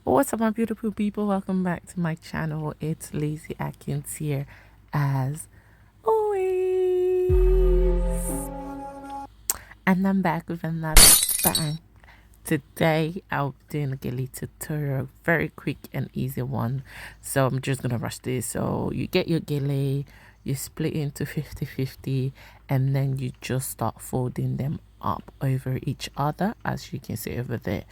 What's up, my beautiful people? Welcome back to my channel. It's Lazy Atkins here, as always, and I'm back with another bang. Today I'll be doing a Gele tutorial, very quick and easy one. So I'm just gonna rush this. So you get your Gele, you split into 50-50, and then you just start folding them up over each other, as you can see over there.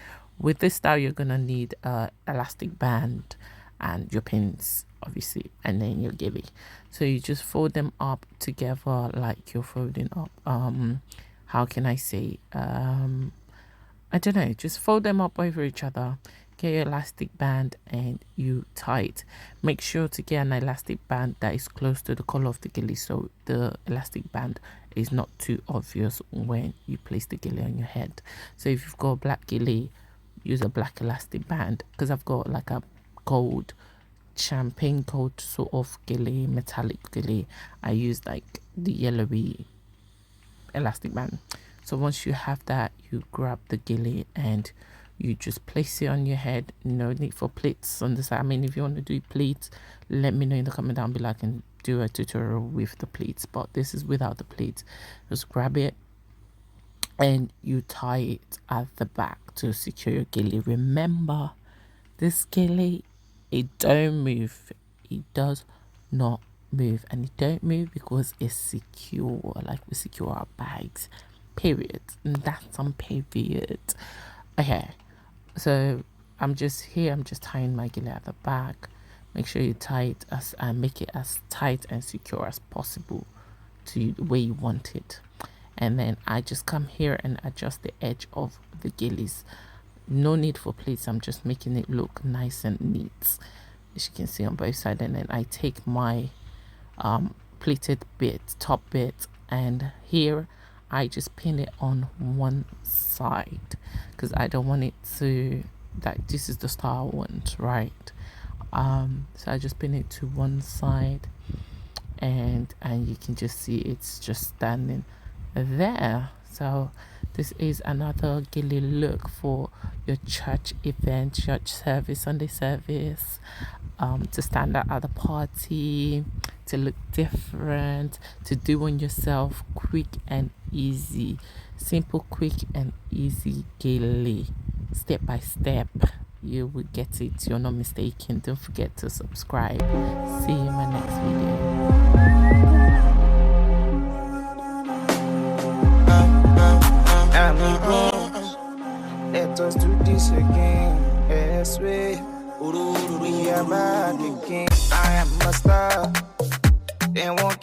With this style, you're gonna need a elastic band and your pins, obviously, and then your Gele. So you just fold them up together like you're folding up how can I say, I don't know, just fold them up over each other, get your elastic band and you tie it. Make sure to get an elastic band that is close to the color of the Gele, so the elastic band is not too obvious when you place the Gele on your head. So if you've got a black Gele, use a black elastic band, because I've got like a gold, champagne gold sort of Gele, metallic Gele. I use like the yellowy elastic band. So once you have that, you grab the Gele and you just place it on your head. No need for pleats on the side. I mean, if you want to do pleats, let me know in the comment down below. I can do a tutorial with the pleats, but this is without the pleats. Just grab it and you tie it at the back to secure your Gele. Remember, this Gele, it don't move. It does not move, and it don't move because it's secure, like we secure our bags, period. And that's on period. Okay, so I'm just tying my Gele at the back. Make sure you tie it as make it as tight and secure as possible to the way you want it. And then I just come here and adjust the edge of the Geles. No need for pleats. I'm just making it look nice and neat, as you can see on both sides. And then I take my pleated bit, top bit, and here I just pin it on one side because I don't want it to, that this is the style I want, right? So I just pin it to one side, and you can just see it's just standing there. So this is another Gele look for your church event, church service, Sunday service, to stand out at the party, to look different, to do on yourself, quick and easy. Simple, quick and easy Gele, step by step. You will get it. You're not mistaken. Don't forget to subscribe. See you in my next video. Let us do this again. Yes, we are back again. I am a star. They won't